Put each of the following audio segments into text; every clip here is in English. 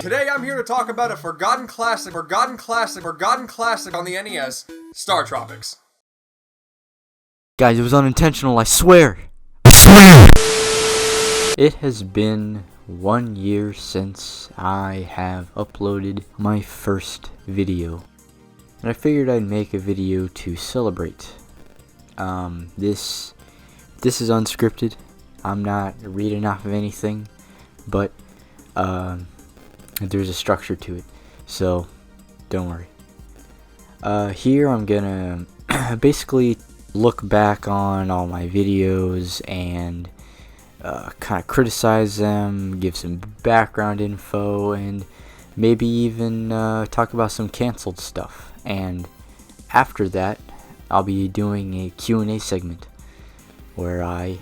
Today I'm here to talk about a forgotten classic on the NES, Startropics. Guys, it was unintentional, I swear! It has been 1 year since I have uploaded my first video. And I figured I'd make a video to celebrate. This is unscripted. I'm not reading off of anything, but there's a structure to it, so don't worry. Here I'm gonna basically look back on all my videos and kind of criticize them, give some background info, and maybe even talk about some canceled stuff. And after that, I'll be doing a Q&A segment where I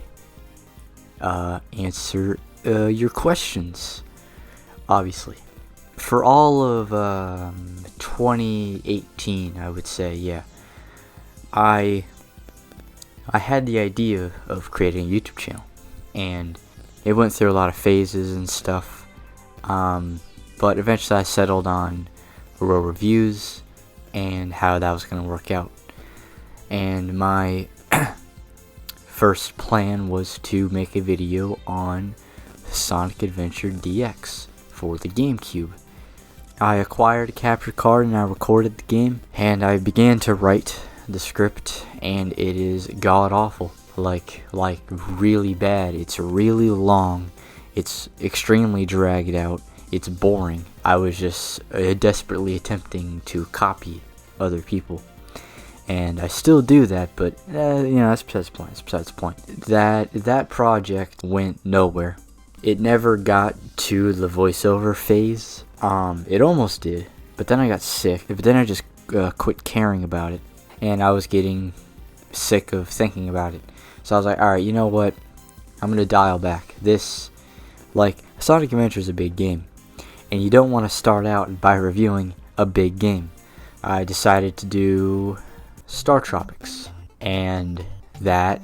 answer your questions, obviously. For all of 2018, I would say, yeah, I had the idea of creating a YouTube channel, and it went through a lot of phases and stuff, but eventually I settled on raw reviews and how that was going to work out. And my first plan was to make a video on Sonic Adventure DX for the GameCube. I acquired a capture card and I recorded the game, and I began to write the script, and it is god awful, like really bad. It's really long, it's extremely dragged out, it's boring. I was just desperately attempting to copy other people, and I still do that, but that's besides the point. That project went nowhere. It never got to the voiceover phase. It almost did, but then I got sick. But then I just quit caring about it, and I was getting sick of thinking about it. So I was like, alright, you know what? I'm gonna dial back. Sonic Adventure is a big game, and you don't want to start out by reviewing a big game. I decided to do Startropics, and that,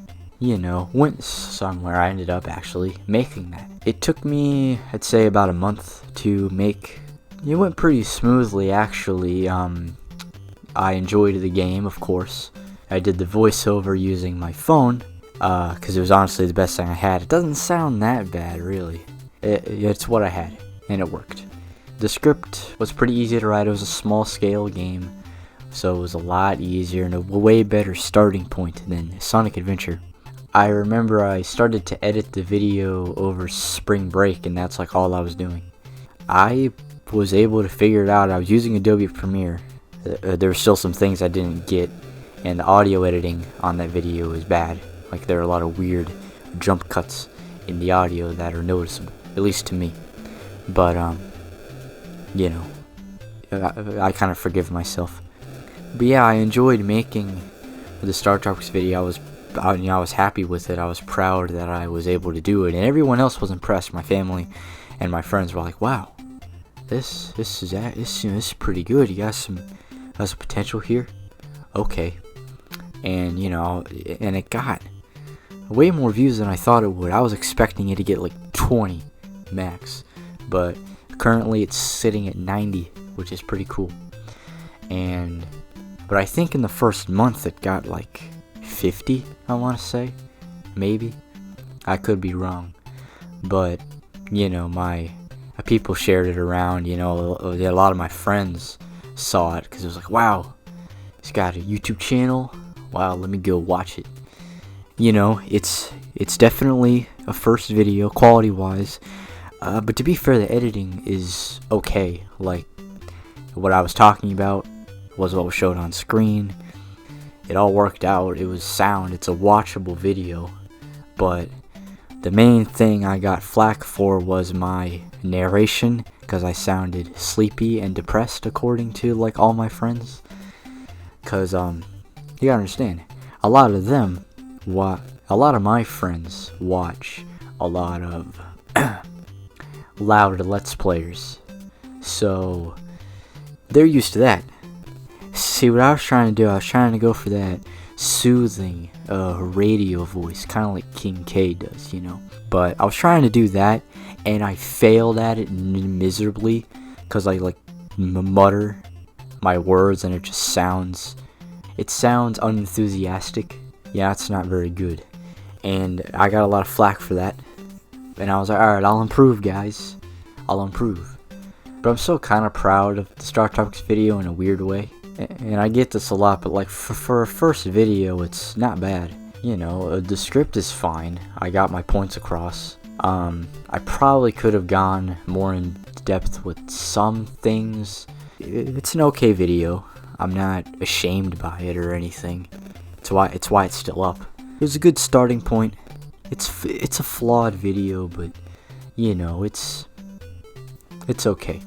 went somewhere. I ended up actually making that. It took me, I'd say, about a month to make. It went pretty smoothly, actually. I enjoyed the game, of course. I did the voiceover using my phone, because it was honestly the best thing I had. It doesn't sound that bad, really. It's what I had, and it worked. The script was pretty easy to write. It was a small-scale game, so it was a lot easier and a way better starting point than Sonic Adventure. I remember I started to edit the video over spring break, and that's like all I was doing. I was able to figure it out. I was using Adobe Premiere. There were still some things I didn't get, and the audio editing on that video was bad. Like, there are a lot of weird jump cuts in the audio that are noticeable, at least to me. But I kind of forgive myself. But yeah, I enjoyed making the Startropics video. I was happy with it. I was proud that I was able to do it, and everyone else was impressed. My family and my friends were like, "Wow, this is pretty good. You got some potential here." Okay, and and it got way more views than I thought it would. I was expecting it to get like 20 max, but currently it's sitting at 90, which is pretty cool. But I think in the first month it got like 50, I want to say. Maybe. I could be wrong. But, my people shared it around. A lot of my friends saw it because it was like, wow, he's got a YouTube channel. Wow, let me go watch it. It's definitely a first video, quality-wise. But to be fair, the editing is okay. Like, what I was talking about was what was showed on screen. It all worked out. It was sound. It's a watchable video. But the main thing I got flack for was my narration, because I sounded sleepy and depressed according to like all my friends. Because you gotta understand, a lot of my friends watch a lot of loud Let's Players, so they're used to that. See, what I was trying to do, I was trying to go for that soothing radio voice, kind of like King K does, But I was trying to do that, and I failed at it miserably. because I like mutter my words and it sounds unenthusiastic. Yeah, it's not very good, and I got a lot of flack for that. And I was like, alright, I'll improve, guys. I'll improve. But I'm still kind of proud of the Startropics video in a weird way. And I get this a lot, but like for a first video, it's not bad. You know, the script is fine. I got my points across. I probably could have gone more in depth with some things. It's an okay video. I'm not ashamed by it or anything. It's why it's still up. It was a good starting point. It's a flawed video, but you know, it's okay.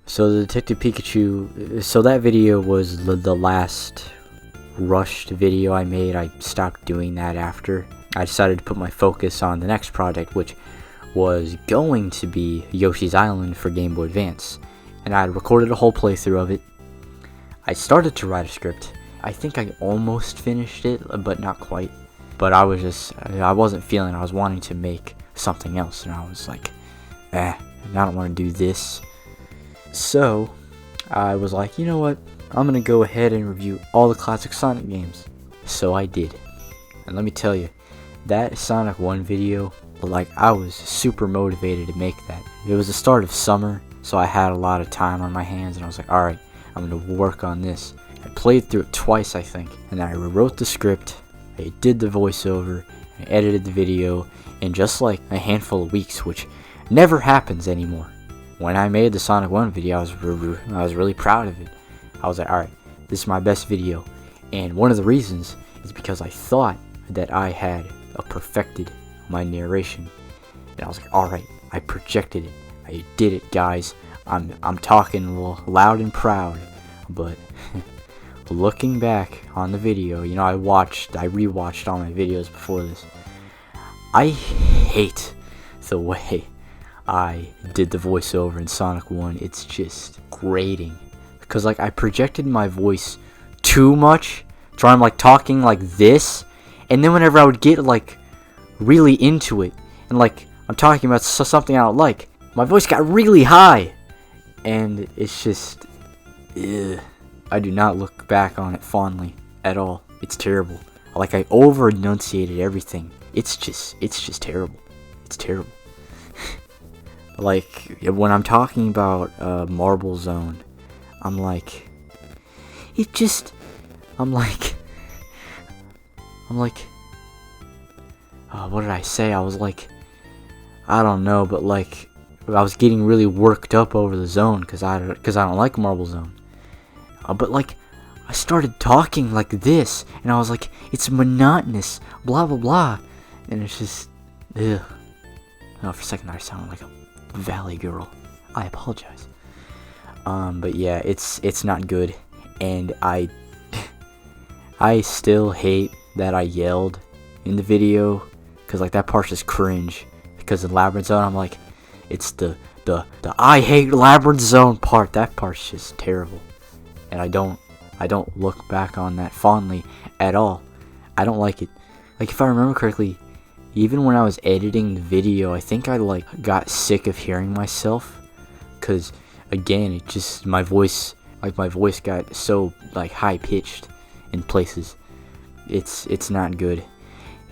So the Detective Pikachu, so that video was the last rushed video I made. I stopped doing that after. I decided to put my focus on the next project, which was going to be Yoshi's Island for Game Boy Advance. And I had recorded a whole playthrough of it. I started to write a script. I think I almost finished it, but not quite. But I wasn't feeling it. I was wanting to make something else, and I was like, I don't want to do this. So I was like, you know what? I'm gonna go ahead and review all the classic Sonic games. So I did. And let me tell you, that Sonic 1 video, like, I was super motivated to make that. It was the start of summer, so I had a lot of time on my hands, and I was like, alright, I'm gonna work on this. I played through it twice, I think, and then I rewrote the script, I did the voiceover, I edited the video in just like a handful of weeks, which never happens anymore. When I made the Sonic 1 video, I was really proud of it. I was like, alright, this is my best video. And one of the reasons is because I thought that I had perfected my narration. And I was like, alright, I projected it. I did it, guys. I'm talking loud and proud. But looking back on the video, you know, I rewatched all my videos before this. I hate the way I did the voiceover in Sonic 1. It's just grating. Because, like, I projected my voice too much. So I'm, like, talking like this. And then whenever I would get, like, really into it, and, like, I'm talking about something I don't like, my voice got really high. And it's just, ugh. I do not look back on it fondly at all. It's terrible. Like, I over enunciated everything. It's just terrible. It's terrible. Like, when I'm talking about Marble Zone, I'm like, what did I say? I was like, I don't know, but like, I was getting really worked up over the zone because I don't like Marble Zone. But like, I started talking like this, and I was like, it's monotonous, blah blah blah, and it's just, ugh. Oh, for a second I sounded like a valley girl. I apologize. But yeah, it's not good, and I still hate that I yelled in the video, cause like that part's just cringe. Because in Labyrinth Zone, I'm like, it's the I hate Labyrinth Zone part. That part's just terrible, and I don't look back on that fondly at all. I don't like it. Like, if I remember correctly, even when I was editing the video, I think I like got sick of hearing myself, cause again, it just, my voice got so like high pitched in places. It's not good,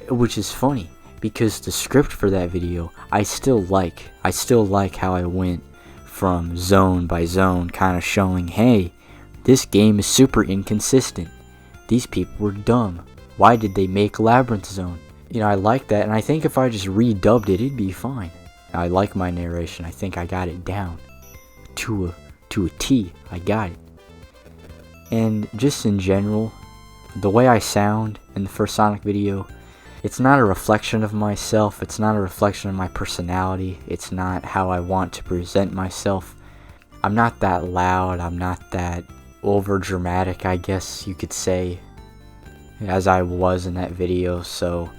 which is funny because the script for that video I still like how I went from zone by zone, kind of showing, hey, this game is super inconsistent. These people were dumb. Why did they make Labyrinth Zone? You know, I like that, and I think if I just redubbed it, it'd be fine. I like my narration. I think I got it down to a T. I got it. And just in general, the way I sound in the first Sonic video, it's not a reflection of myself. It's not a reflection of my personality. It's not how I want to present myself. I'm not that loud. I'm not that over dramatic, I guess you could say, as I was in that video. So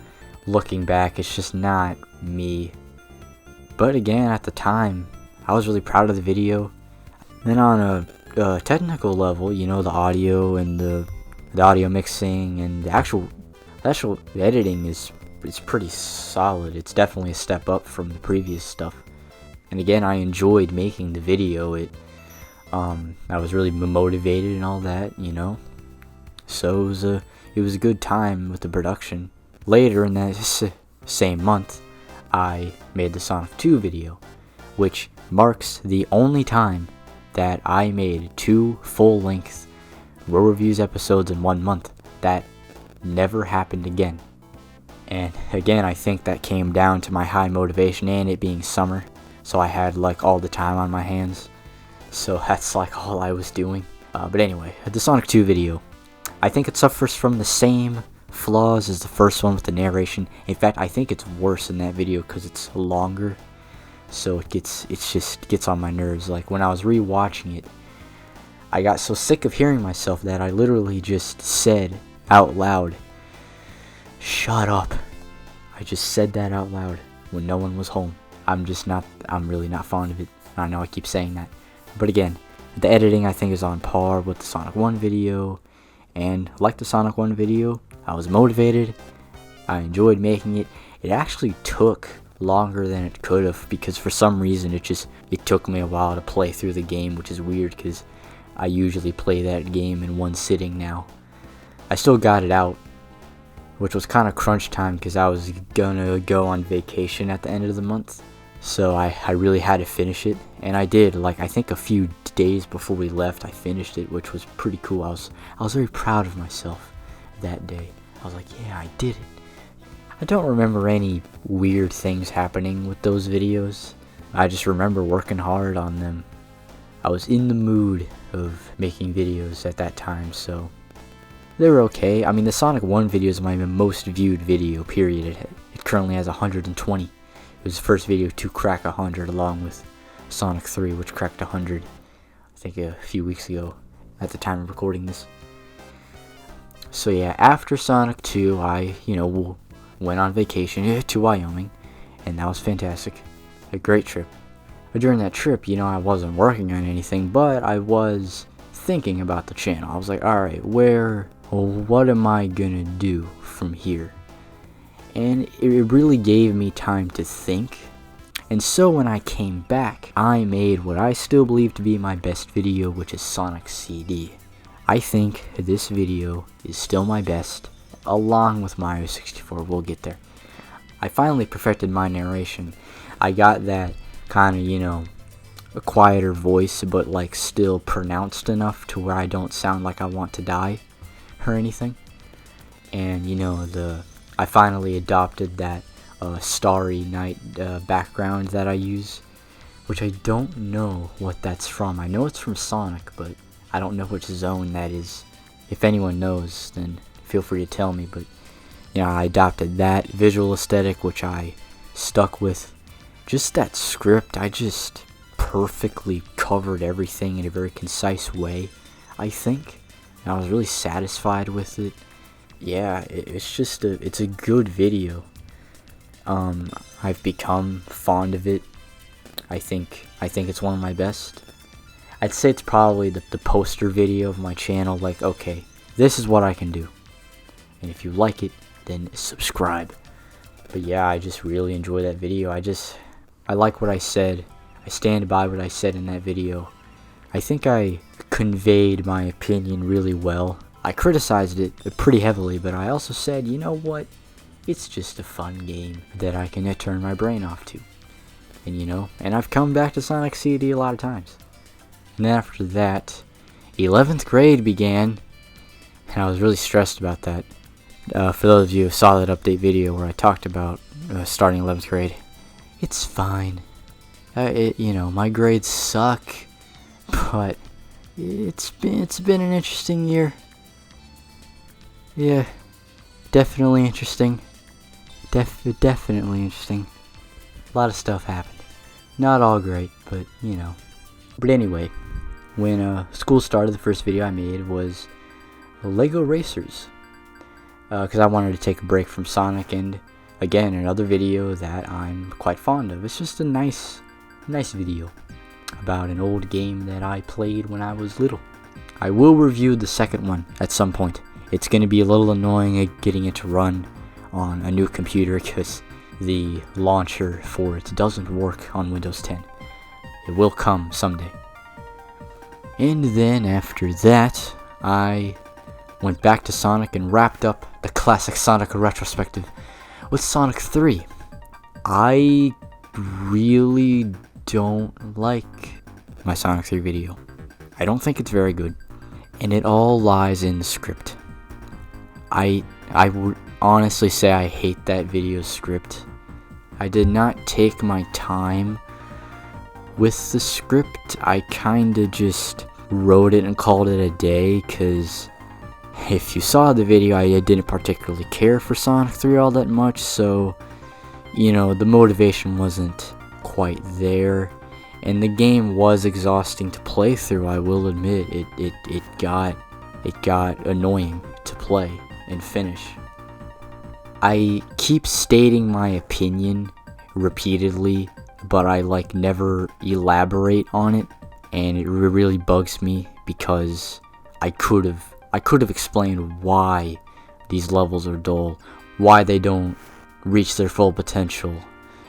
looking back, it's just not me. But again, at the time, I was really proud of the video. Then on a technical level, you know, the audio and the audio mixing and the actual editing is pretty solid. It's definitely a step up from the previous stuff. And again, I enjoyed making the video. I was really motivated and all that, you know. So it was a good time with the production. Later in that same month, I made the Sonic 2 video, which marks the only time that I made 2 full-length Row Reviews episodes in 1 month. That never happened again. And again, I think that came down to my high motivation and it being summer, so I had like all the time on my hands. So that's like all I was doing. But anyway, the Sonic 2 video, I think it suffers from the same flaws as the first one with the narration. In fact, I think it's worse in that video because it's longer. So it just gets on my nerves. Like when I was rewatching it, I got so sick of hearing myself that I literally just said out loud, "Shut up." I just said that out loud when no one was home. I'm really not fond of it. I know I keep saying that. But again, the editing I think is on par with the Sonic 1 video. And like the Sonic 1 video, I was motivated. I enjoyed making it. It actually took longer than it could have because for some reason it took me a while to play through the game, which is weird because I usually play that game in one sitting now. I still got it out, which was kind of crunch time because I was gonna go on vacation at the end of the month. So I really had to finish it, and I did. Like I think a few days before we left, I finished it, which was pretty cool. I was very proud of myself that day. I was like, yeah, I did it. I don't remember any weird things happening with those videos. I just remember working hard on them. I was in the mood of making videos at that time, so they were okay. I mean, the Sonic 1 video is my most viewed video, period. It currently has 120. It was the first video to crack 100, along with Sonic 3, which cracked 100, I think a few weeks ago, at the time of recording this. So yeah, after Sonic 2, I, went on vacation to Wyoming, and that was fantastic. A great trip. But during that trip, I wasn't working on anything, but I was thinking about the channel. I was like, alright, what am I gonna do from here? And it really gave me time to think. And so when I came back, I made what I still believe to be my best video, which is Sonic CD. I think this video is still my best, along with Mario 64. We'll get there. I finally perfected my narration. I got that kind of, a quieter voice, but like still pronounced enough to where I don't sound like I want to die or anything. And I finally adopted that Starry Night background that I use, which I don't know what that's from. I know it's from Sonic, but I don't know which zone that is. If anyone knows, then feel free to tell me. But I adopted that visual aesthetic, which I stuck with. Just that script, I just perfectly covered everything in a very concise way, I think. And I was really satisfied with it. Yeah, it's a good video. I've become fond of it. I think it's one of my best. I'd say it's probably the poster video of my channel. Like, okay, this is what I can do, and if you like it, then subscribe. But yeah, I just really enjoy that video. I like what I said. I stand by what I said in that video. I think I conveyed my opinion really well. I criticized it pretty heavily, but I also said, you know what? It's just a fun game that I can turn my brain off to. And I've come back to Sonic CD a lot of times. And then after that, 11th grade began, and I was really stressed about that. For those of you who saw that update video where I talked about starting 11th grade, it's fine. My grades suck, but it's been an interesting year. Yeah, definitely interesting. Definitely interesting. A lot of stuff happened. Not all great, but But anyway, when school started, the first video I made was Lego Racers. Because I wanted to take a break from Sonic, and again, another video that I'm quite fond of. It's just a nice video about an old game that I played when I was little. I will review the second one at some point. It's going to be a little annoying getting it to run on a new computer because the launcher for it doesn't work on Windows 10. It will come someday. And then after that, I went back to Sonic and wrapped up the classic Sonic retrospective with Sonic 3. I really don't like my Sonic 3 video. I don't think it's very good, and it all lies in the script. I would honestly say I hate that video script. I did not take my time with the script. I kinda just wrote it and called it a day, cause if you saw the video, I didn't particularly care for Sonic 3 all that much, so you know, the motivation wasn't quite there, and the game was exhausting to play through. I will admit it got annoying to play and finish. I keep stating my opinion repeatedly, but I never elaborate on it, and it really bugs me because I could have explained why these levels are dull, why they don't reach their full potential,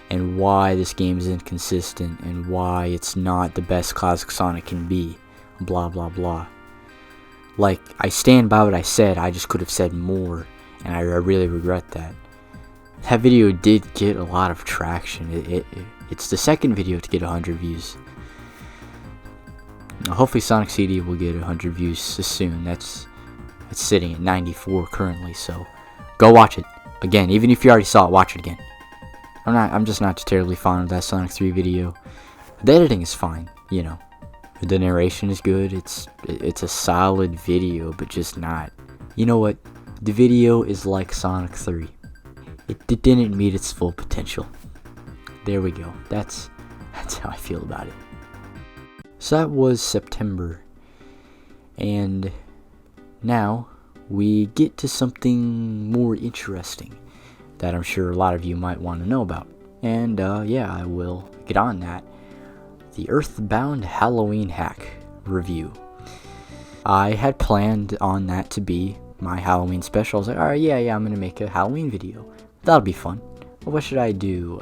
and why this game is inconsistent, and why it's not the best classic Sonic can be, blah blah blah. I stand by what I said, I just could have said more, and I really regret that. That video did get a lot of traction. It's the second video to get 100 views. Hopefully Sonic CD will get 100 views soon. It's sitting at 94 currently, so go watch it. Again, even if you already saw it, watch it again. I'm just not terribly fond of that Sonic 3 video. The editing is fine, you know. The narration is good. It's a solid video, but just not. You know what? The video is like Sonic 3. It didn't meet its full potential. There we go. That's how I feel about it. So that was September. And now we get to something more interesting that I'm sure a lot of you might want to know about. And yeah, I will get on that. The EarthBound Halloween hack review. I had planned on that to be my Halloween special. I was like, alright, yeah, I'm gonna make a Halloween video. That'll be fun. But what should I do?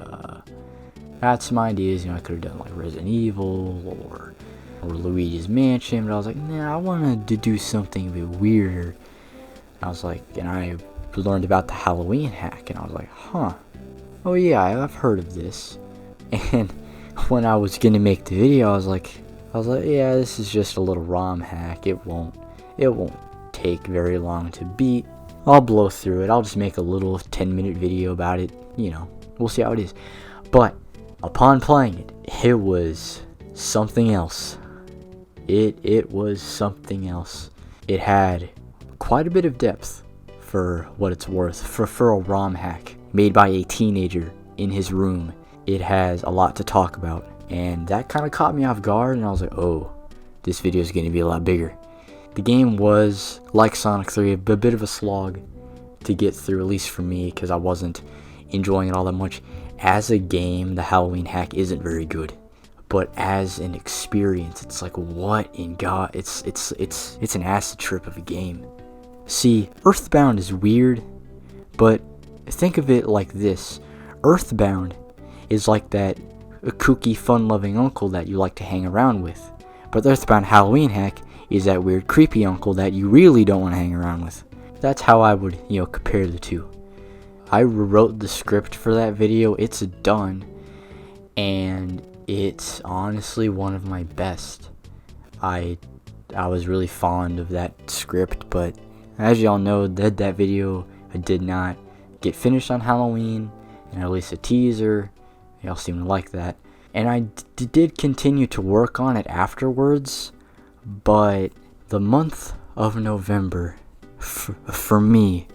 I had some ideas, I could have done Resident Evil or Luigi's Mansion, but I was like, nah, I wanted to do something a bit weirder. I was like, and I learned about the Halloween hack, and I was like, huh, oh yeah, I've heard of this. And when I was gonna make the video, I was like, yeah, this is just a little ROM hack. It won't take very long to beat. I'll blow through it. I'll just make a little 10-minute video about it. We'll see how it is. But upon playing it, it was something else. It was something else. It had quite a bit of depth for what it's worth. For a ROM hack made by a teenager in his room, it has a lot to talk about. And that kind of caught me off guard, and I was like, oh, this video is going to be a lot bigger. The game was, like Sonic 3, a bit of a slog to get through, at least for me, because I wasn't enjoying it all that much. As a game, the Halloween hack isn't very good. But as an experience, it's like, what in God? It's an acid trip of a game. See, EarthBound is weird, but think of it like this. EarthBound is like that kooky, fun-loving uncle that you like to hang around with. But the EarthBound Halloween hack is that weird, creepy uncle that you really don't want to hang around with. That's how I would, compare the two. I wrote the script for that video. It's done, and it's honestly one of my best. I was really fond of that script, but as y'all know, that video did not get finished on Halloween, and I released a teaser. Y'all seem to like that. And I did continue to work on it afterwards, but the month of November, for me,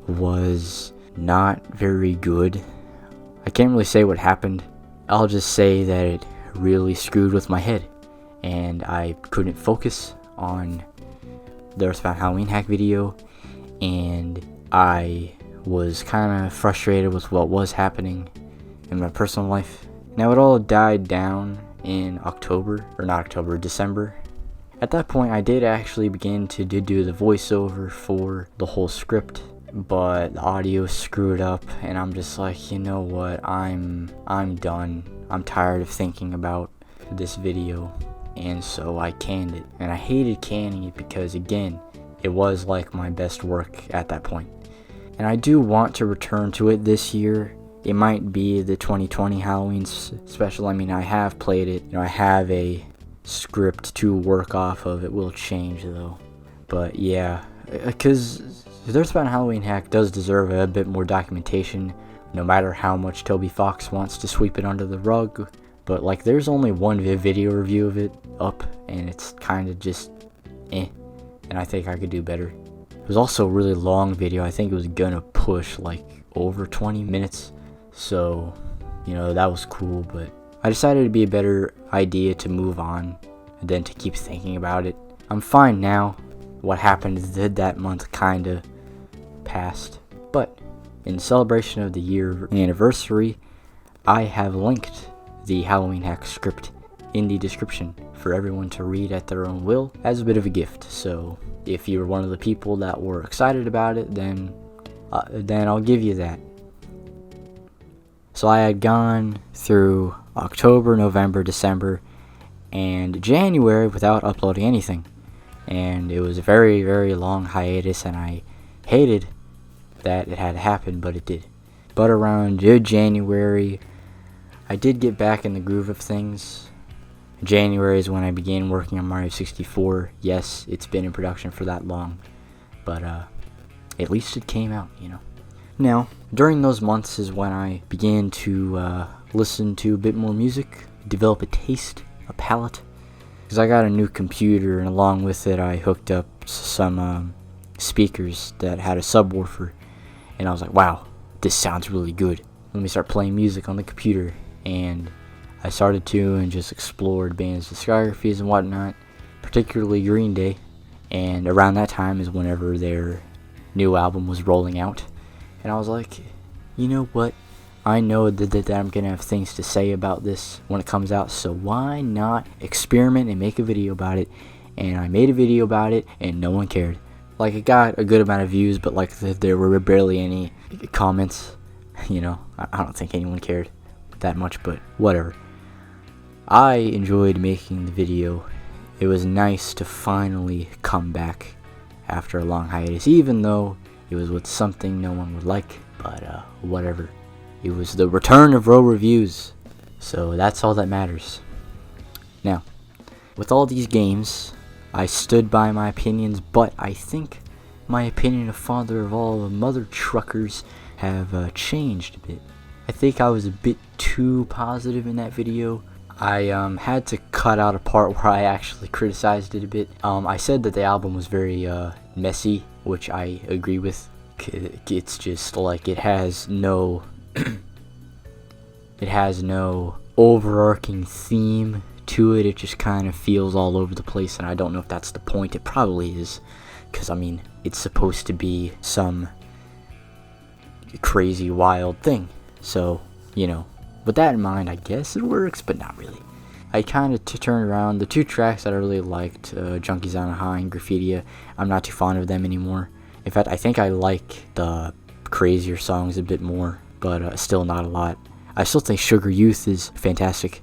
was not very good. I can't really say what happened. I'll just say that it really screwed with my head, and I couldn't focus on the EarthBound Halloween hack video, and I was kind of frustrated with what was happening in my personal life. Now it all died down in December. At that point, I did actually begin to do the voiceover for the whole script, but the audio screwed up, and I'm just like, you know what, I'm done. I'm tired of thinking about this video. and so I canned it. And I hated canning it because, again, it was like my best work at that point. And I do want to return to it this year. It might be the 2020 Halloween special. I mean, I have played it. I have a script to work off of. It will change though. But yeah, because EarthBound Halloween Hack does deserve a bit more documentation, no matter how much Toby Fox wants to sweep it under the rug. But like, there's only one video review of it up, and it's kind of just and I think I could do better. It was also a really long video. I think it was gonna push like over 20 minutes. So, that was cool, but I decided it'd be a better idea to move on than to keep thinking about it. I'm fine now. What happened that month kinda passed. But in celebration of the year anniversary, I have linked the Halloween Hack script in the description for everyone to read at their own will as a bit of a gift. So if you're one of the people that were excited about it, then I'll give you that. So I had gone through October, November, December, and January without uploading anything. And it was a very, very long hiatus, and I hated that it had happened, but it did. But around January, I did get back in the groove of things. January is when I began working on Mario 64. Yes, it's been in production for that long, but at least it came out, Now, during those months is when I began to listen to a bit more music, develop a taste, a palate, because I got a new computer, and along with it I hooked up some speakers that had a subwoofer, and I was like, wow, this sounds really good. Let me start playing music on the computer, and I started to and just explored bands' discographies and whatnot, particularly Green Day, and around that time is whenever their new album was rolling out. And I was like, you know what? I know that I'm going to have things to say about this when it comes out, so why not experiment and make a video about it? And I made a video about it, and no one cared. Like, it got a good amount of views, but like there were barely any comments. I don't think anyone cared that much, but whatever. I enjoyed making the video. It was nice to finally come back after a long hiatus, even though it was with something no one would like, but whatever. It was the return of Row Reviews, so that's all that matters. Now, with all these games, I stood by my opinions, but I think my opinion of Father of All Mother Truckers have changed a bit. I think I was a bit too positive in that video. I had to cut out a part where I actually criticized it a bit. I said that the album was very messy, which I agree with. It's just like it has no overarching theme to it. It just kind of feels all over the place, and I don't know if that's the point. It probably is, because it's supposed to be some crazy wild thing. So, with that in mind, I guess it works, but not really. I kind of turned around the two tracks that I really liked, Junkies on a High and Graffitia. I'm not too fond of them anymore. In fact, I think I like the crazier songs a bit more, but still not a lot. I still think Sugar Youth is fantastic.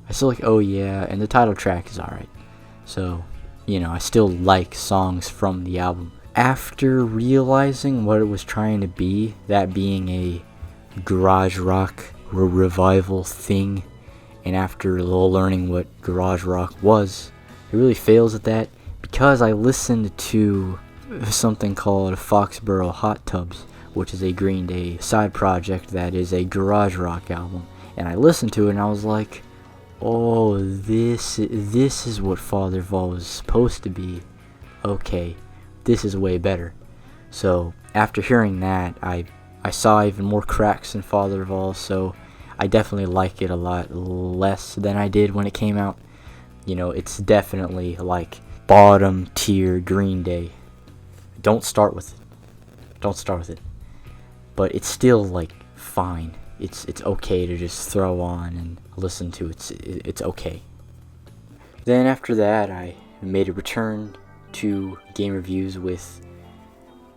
I still like Oh Yeah, and the title track is alright. So, I still like songs from the album. After realizing what it was trying to be, that being a garage rock revival thing, and after learning what garage rock was, it really fails at that, because I listened to something called Foxborough Hot Tubs, which is a Green Day side project that is a garage rock album, and I listened to it and I was like, oh, this is what Father of All was supposed to be. Okay, this is way better. So after hearing that, I saw even more cracks in Father of All, so I definitely like it a lot less than I did when it came out. It's definitely like bottom tier Green Day. Don't start with it. But it's still like fine. It's okay to just throw on and listen to. It's okay. Then after that, I made a return to game reviews with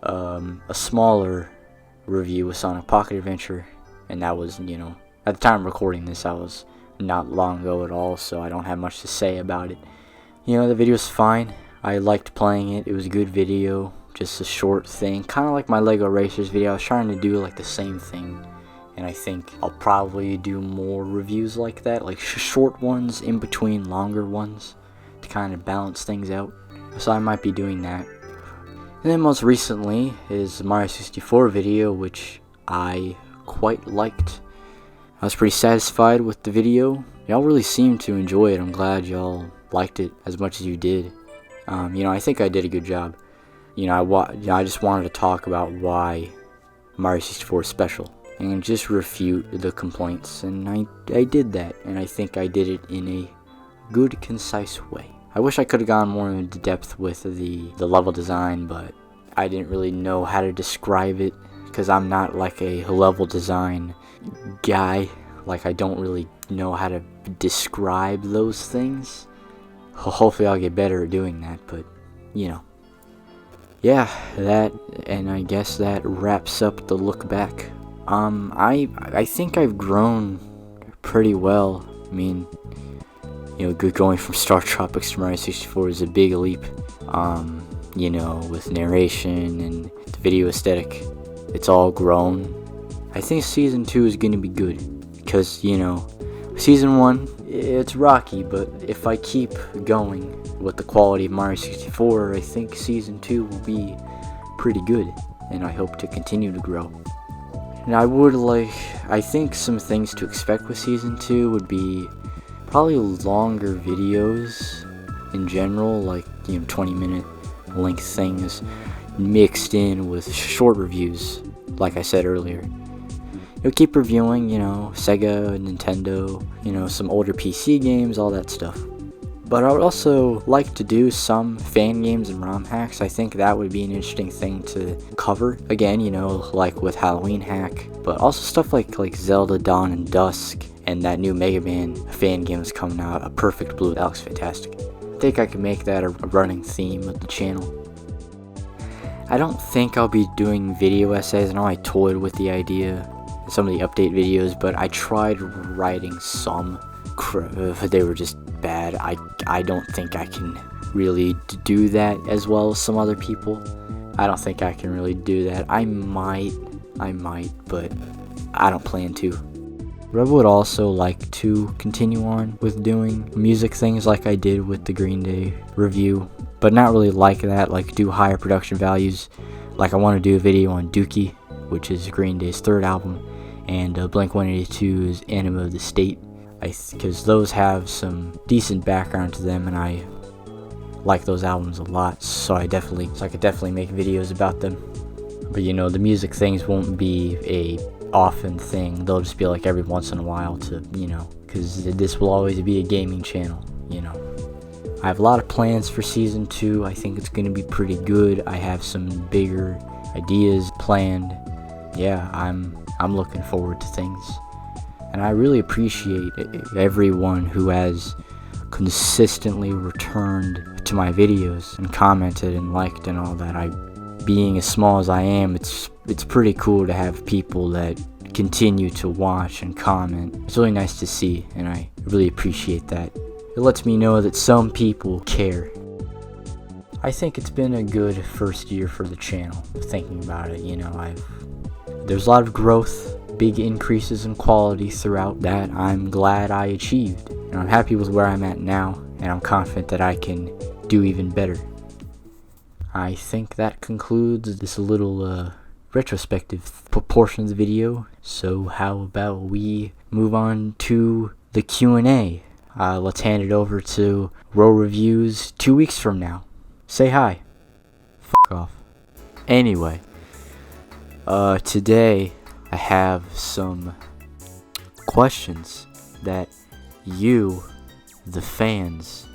a smaller review with Sonic Pocket Adventure, and that was, at the time of recording this, I was not long ago at all, so I don't have much to say about it. You know, the video's fine. I liked playing it. It was a good video, just a short thing, kind of like my Lego Racers video. I was trying to do like the same thing, and I think I'll probably do more reviews like that, like short ones in between longer ones, to kind of balance things out. So I might be doing that. And then most recently is the Mario 64 video, which I quite liked. I was pretty satisfied with the video. Y'all really seemed to enjoy it. I'm glad y'all liked it as much as you did. You know, I think I did a good job. You know, I just wanted to talk about why Mario 64 is special and just refute the complaints, and I did that, and I think I did it in a good, concise way. I wish I could have gone more into depth with the level design, but I didn't really know how to describe it, because I'm not like a level design guy. Like, I don't really know how to describe those things. Hopefully I'll get better at doing that, but, you know. Yeah, that, and I guess that wraps up the look back. I think I've grown pretty well. I mean, you know, going from Startropics to Mario 64 is a big leap. You know, with narration and the video aesthetic, it's all grown. I think Season 2 is going to be good, because, you know, Season 1, it's rocky, but if I keep going with the quality of Mario 64, I think Season 2 will be pretty good, and I hope to continue to grow. And I think some things to expect with Season 2 would be probably longer videos in general, like, you know, 20-minute length things mixed in with short reviews, like I said earlier. You'll keep reviewing, you know, Sega, Nintendo, you know, some older PC games, all that stuff. But I would also like to do some fan games and ROM hacks. I think that would be an interesting thing to cover. Again, you know, like with Halloween Hack, but also stuff like Zelda Dawn and Dusk, and that new Mega Man fan game that's coming out, A Perfect Blue. That looks fantastic. I think I can make that a running theme of the channel. I don't think I'll be doing video essays. I know I toyed with the idea, some of the update videos, but I tried writing some. They were just bad. I don't think I can really do that as well as some other people. I don't think I can really do that. I might, but I don't plan to. But I would also like to continue on with doing music things like I did with the Green Day review, but not really like that, like do higher production values. Like I want to do a video on Dookie, which is Green Day's third album, and Blink-182's Enema of the State, because those have some decent background to them, and I like those albums a lot, so I could definitely make videos about them. But you know, the music things won't be a often thing. They'll just be like every once in a while, to, you know, because this will always be a gaming channel, you know. I have a lot of plans for Season 2. I think it's going to be pretty good. I have some bigger ideas planned. Yeah, I'm looking forward to things. And I really appreciate everyone who has consistently returned to my videos and commented and liked and all that. Being as small as I am, it's pretty cool to have people that continue to watch and comment. It's really nice to see, and I really appreciate that. It lets me know that some people care. I think it's been a good first year for the channel, thinking about it. You know, there's a lot of growth, big increases in quality throughout that I'm glad I achieved. And I'm happy with where I'm at now, and I'm confident that I can do even better. I think that concludes this little retrospective portion of the video. So how about we move on to the Q&A? Let's hand it over to Row Reviews 2 weeks from now. Say hi. Fuck off. Anyway, today I have some questions that you, the fans,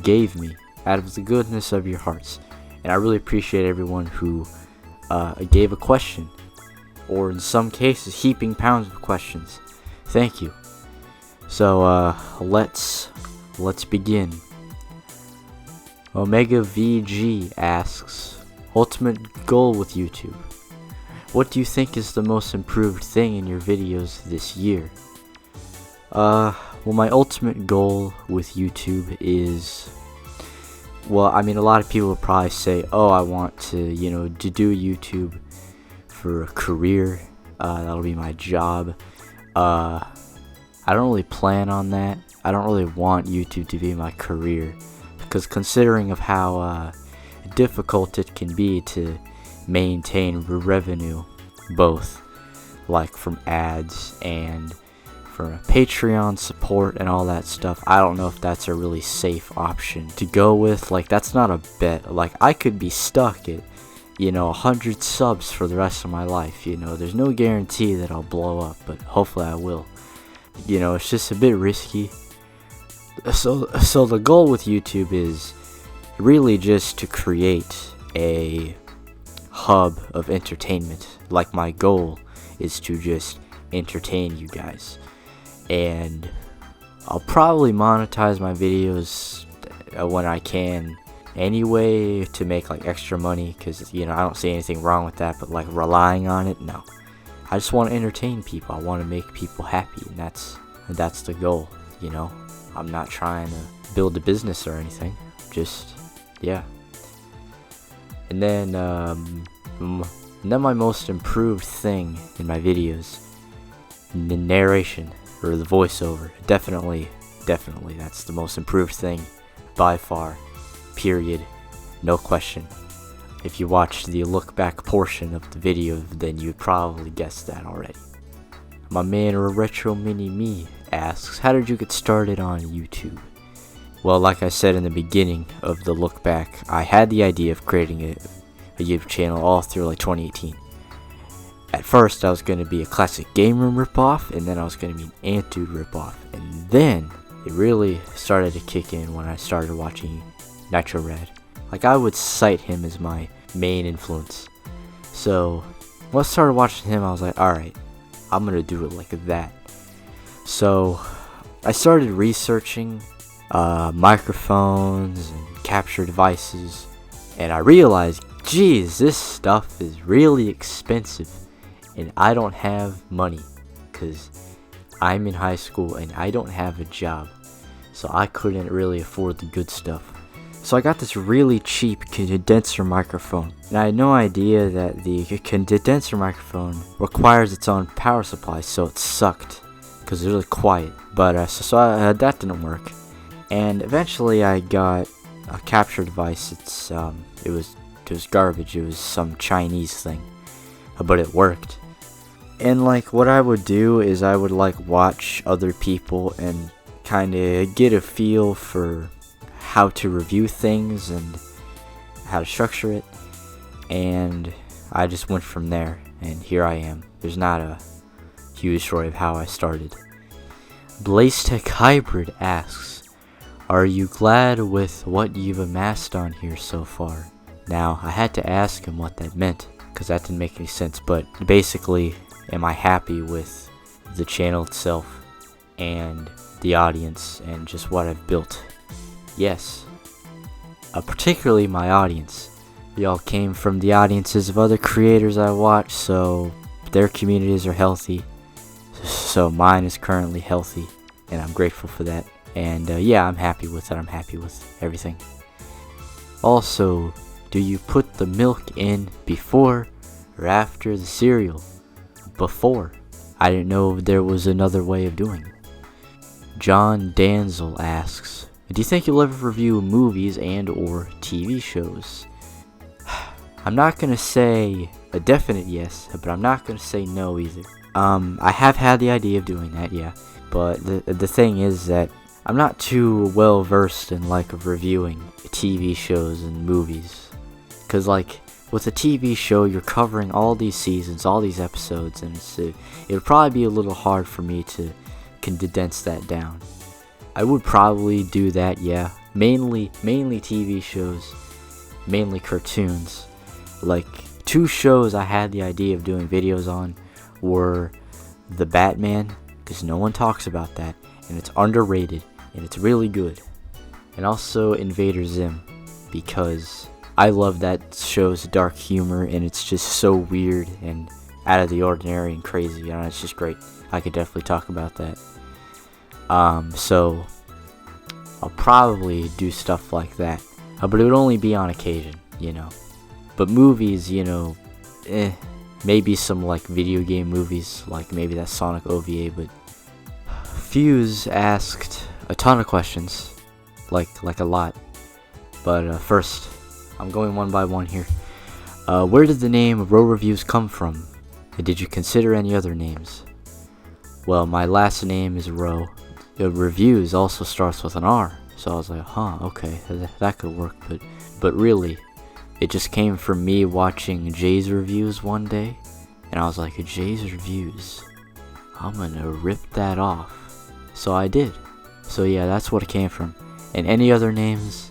gave me out of the goodness of your hearts. And I really appreciate everyone who gave a question, or in some cases heaping pounds of questions. Thank you. So let's begin. Omega VG asks, ultimate goal with YouTube. What do you think is the most improved thing in your videos this year? Well, my ultimate goal with YouTube is, well, I mean, a lot of people would probably say, oh, I want to, to do YouTube for a career. That'll be my job. I don't really plan on that. I don't really want YouTube to be my career, because considering of how difficult it can be to maintain revenue, both like from ads and from Patreon support and all that stuff, I don't know if that's a really safe option to go with. Like, that's not a bet. Like, I could be stuck at 100 subs for the rest of my life. There's no guarantee that I'll blow up, but hopefully I will. It's just a bit risky. So the goal with YouTube is really just to create a hub of entertainment. Like, my goal is to just entertain you guys, and I'll probably monetize my videos when I can anyway, to make like extra money, because I don't see anything wrong with that, but like relying on it, no. I just want to entertain people. I want to make people happy, and that's the goal. I'm not trying to build a business or anything, just yeah. And then my most improved thing in my videos, the narration or the voiceover. Definitely that's the most improved thing by far, period, no question. If you watched the look back portion of the video, then you'd probably guess that already. My man Retro Mini Me asks, how did you get started on YouTube? Well, like I said in the beginning of the look back, I had the idea of creating a YouTube channel all through like 2018. At first, I was going to be a classic game room ripoff, and then I was going to be an Antude ripoff, and then it really started to kick in when I started watching Nitro Red. Like, I would cite him as my main influence. So when I started watching him, I was like, alright, I'm going to do it like that. So I started researching microphones and capture devices, and I realized, geez, this stuff is really expensive, and I don't have money, because I'm in high school and I don't have a job, so I couldn't really afford the good stuff. So I got this really cheap condenser microphone, and I had no idea that the condenser microphone requires its own power supply, so it sucked because it's really quiet. But that didn't work, and eventually I got a capture device. It was garbage. It was some Chinese thing, but it worked. And like, what I would do is I would like watch other people and kind of get a feel for how to review things and how to structure it, and I just went from there, and here I am. There's not a huge story of how I started. BlazeTech Hybrid asks, are you glad with what you've amassed on here so far? Now, I had to ask him what that meant, because that didn't make any sense, but basically, am I happy with the channel itself and the audience and just what I've built? Yes. Particularly my audience. They all came from the audiences of other creators I watch, so their communities are healthy. So mine is currently healthy, and I'm grateful for that. And yeah, I'm happy with it. I'm happy with everything. Also, do you put the milk in before or after the cereal? Before. I didn't know there was another way of doing it. John Danzel asks, do you think you'll ever review movies and or TV shows? I'm not going to say a definite yes, but I'm not going to say no either. I have had the idea of doing that, yeah. But the thing is that I'm not too well versed in like reviewing TV shows and movies. Because like, with a TV show, you're covering all these seasons, all these episodes, and it would probably be a little hard for me to condense that down. I would probably do that, yeah. Mainly TV shows, mainly cartoons. Like, 2 shows I had the idea of doing videos on were The Batman, because no one talks about that, and it's underrated, and it's really good. And also Invader Zim, because I love that show's dark humor, and it's just so weird and out of the ordinary and crazy. It's just great. I could definitely talk about that. So I'll probably do stuff like that, but it would only be on occasion, you know. But movies, you know, maybe some like video game movies, like maybe that Sonic OVA. But Fuse asked a ton of questions, like a lot. But first, I'm going one by one here. Where did the name Row Reviews come from? And did you consider any other names? Well, my last name is Row. Reviews also starts with an R, so I was like, okay, that could work. But really, it just came from me watching Jay's reviews one day, and I was like, Jay's reviews, I'm gonna rip that off. So I did. So yeah, that's what it came from. And any other names?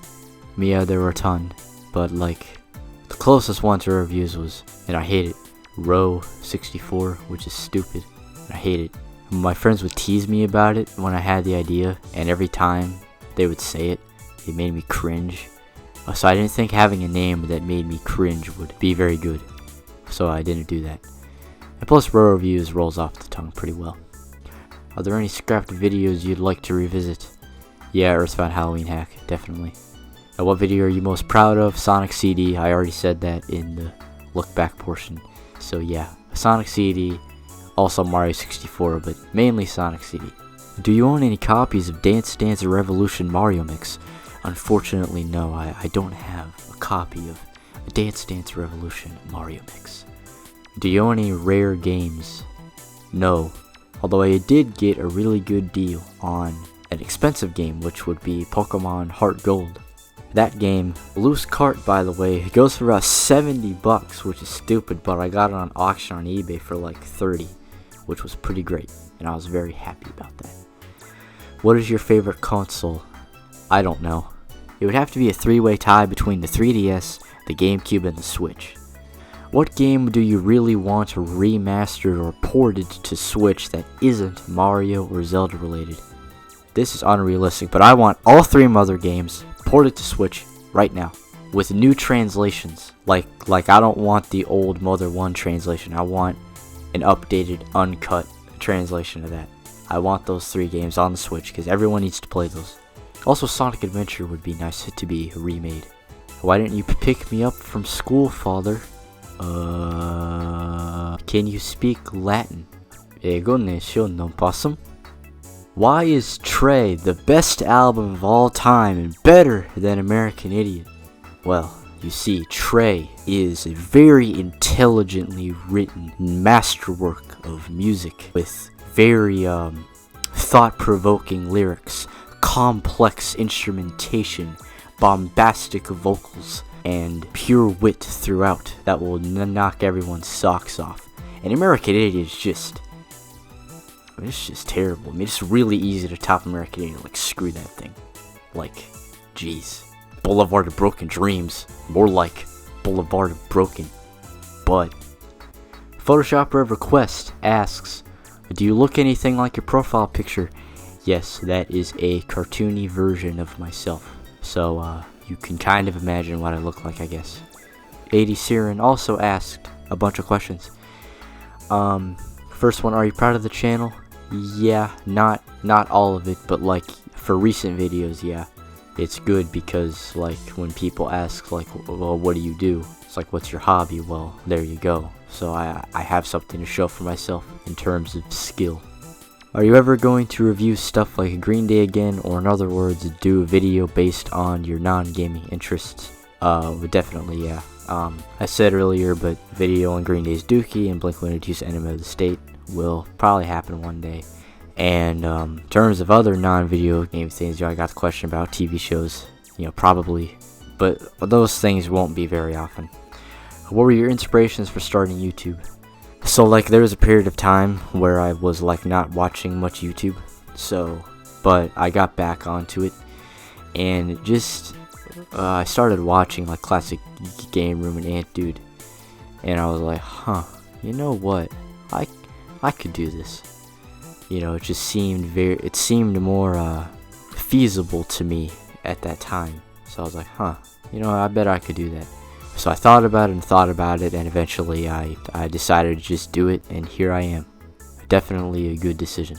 Yeah, there were a ton, but like the closest one to reviews was, and I hate it, Row 64, which is stupid. I hate it. My friends would tease me about it when I had the idea, and every time they would say it, it made me cringe. So I didn't think having a name that made me cringe would be very good. So I didn't do that. And plus, Row Reviews rolls off the tongue pretty well. Are there any scrapped videos you'd like to revisit? Yeah, EarthBound Halloween Hack, definitely. And what video are you most proud of? Sonic CD, I already said that in the look back portion. So yeah, Sonic CD. Also Mario 64, but mainly Sonic CD. Do you own any copies of Dance Dance Revolution Mario Mix? Unfortunately, no, I don't have a copy of Dance Dance Revolution Mario Mix. Do you own any rare games? No, although I did get a really good deal on an expensive game, which would be Pokemon Heart Gold. That game, loose cart by the way, it goes for about $70, which is stupid, but I got it on auction on eBay for like 30. Which was pretty great, and I was very happy about that. What is your favorite console? I don't know. It would have to be a three-way tie between the 3DS, the GameCube, and the Switch. What game do you really want remastered or ported to Switch that isn't Mario or Zelda related? This is unrealistic, but I want all three Mother games ported to Switch right now, with new translations. Like I don't want the old Mother 1 translation, I want an updated, uncut translation of that. I want those three games on the Switch because everyone needs to play those. Also, Sonic Adventure would be nice to be remade. Why didn't you pick me up from school, father? Can you speak Latin? Ego nescio non possum. Why is Trey the best album of all time and better than American Idiot? Well, you see, Trey is a very intelligently written masterwork of music with very thought-provoking lyrics, complex instrumentation, bombastic vocals, and pure wit throughout that will knock everyone's socks off. And American Idiot is just terrible. I mean, it's really easy to top American Idiot. Like, screw that thing. Like, jeez. Boulevard of Broken Dreams. More like Boulevard of Broken. But Photoshopper Request asks, do you look anything like your profile picture? Yes, that is a cartoony version of myself. So, you can kind of imagine what I look like, I guess. 80 Siren also asked a bunch of questions. First one, are you proud of the channel? Yeah, not all of it, but like for recent videos, yeah. It's good because like when people ask like, well, what do you do? It's like, what's your hobby? Well, there you go. So I have something to show for myself in terms of skill. Are you ever going to review stuff like Green Day again, or in other words, do a video based on your non-gaming interests? Definitely, yeah. I said earlier, but video on Green Day's Dookie and Blink-182's Enemy of the State will probably happen one day. And in terms of other non-video game things, I got the question about TV shows, probably, but those things won't be very often. What were your inspirations for starting YouTube? So like there was a period of time where I was like not watching much YouTube, but I got back onto it, and just I started watching like Classic Game Room and Ant Dude, and I was like, you know what, I could do this. It just seemed more feasible to me at that time. So I was like, I bet I could do that. So I thought about it, and eventually I decided to just do it, and here I am. Definitely a good decision.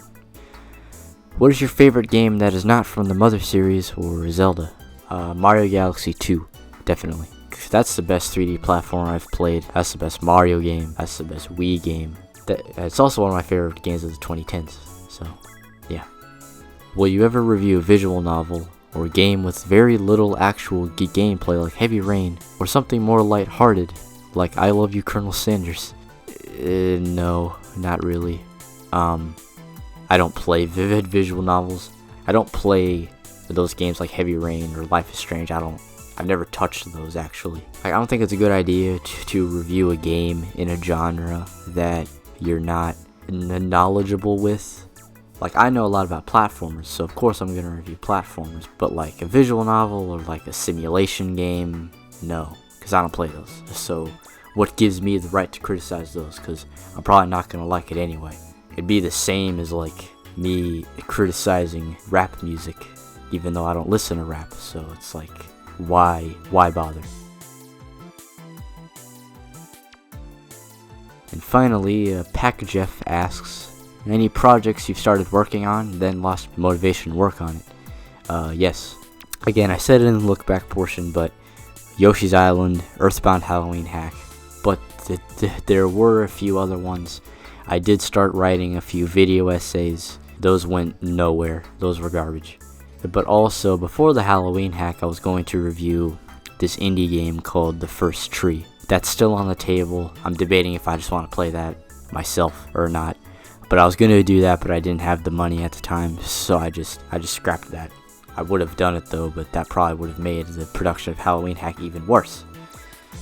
What is your favorite game that is not from the Mother series or Zelda? Mario Galaxy 2, definitely. That's the best 3D platformer I've played. That's the best Mario game. That's the best Wii game. It's also one of my favorite games of the 2010s. So, yeah. Will you ever review a visual novel or a game with very little actual gameplay like Heavy Rain, or something more lighthearted like I Love You, Colonel Sanders? No, not really. I don't play vivid visual novels. I don't play those games like Heavy Rain or Life is Strange. I've never touched those, actually. I don't think it's a good idea to review a game in a genre that you're not knowledgeable with. Like, I know a lot about platformers, so of course I'm gonna review platformers, but like a visual novel or like a simulation game, no, because I don't play those. So what gives me the right to criticize those? Because I'm probably not gonna like it anyway. It'd be the same as like me criticizing rap music, even though I don't listen to rap, so it's like, why bother? And finally, Pack Jeff asks, any projects you've started working on, then lost motivation to work on it? Yes. Again, I said it in the look back portion, but Yoshi's Island, EarthBound Halloween Hack, but there were a few other ones. I did start writing a few video essays. Those went nowhere. Those were garbage. But also, before the Halloween hack, I was going to review this indie game called The First Tree. That's still on the table. I'm debating if I just want to play that myself or not. But I was going to do that, but I didn't have the money at the time, so I just scrapped that. I would have done it though, but that probably would have made the production of Halloween hack even worse.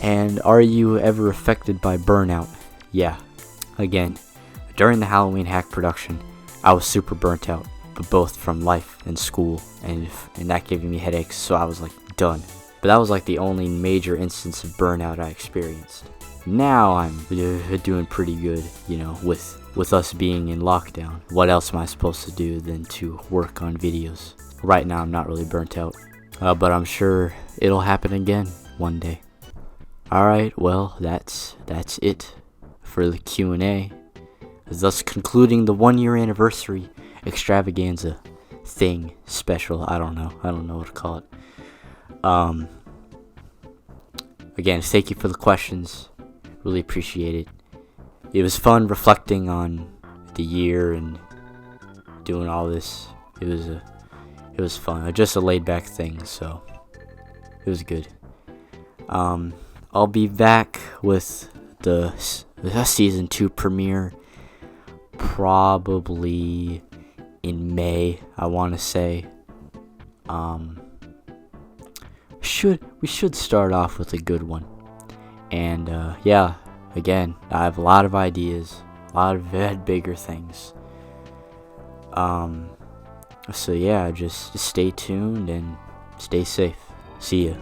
And are you ever affected by burnout? Yeah. Again, during the Halloween hack production, I was super burnt out, but both from life and school, and that giving me headaches, so I was like done. But that was like the only major instance of burnout I experienced. Now I'm doing pretty good, with us being in lockdown. What else am I supposed to do than to work on videos? Right now I'm not really burnt out, but I'm sure it'll happen again one day. Alright, well, that's it for the Q&A. Thus concluding the 1-year anniversary extravaganza thing, special, I don't know what to call it. Again, thank you for the questions, really appreciate it. It was fun reflecting on the year and doing all this. It was fun, just a laid back thing, so it was good. I'll be back with the season 2 premiere probably in May, I want to say. We should start off with a good one. And yeah, again, I have a lot of ideas, a lot of bigger things. So yeah, just stay tuned and stay safe. See ya.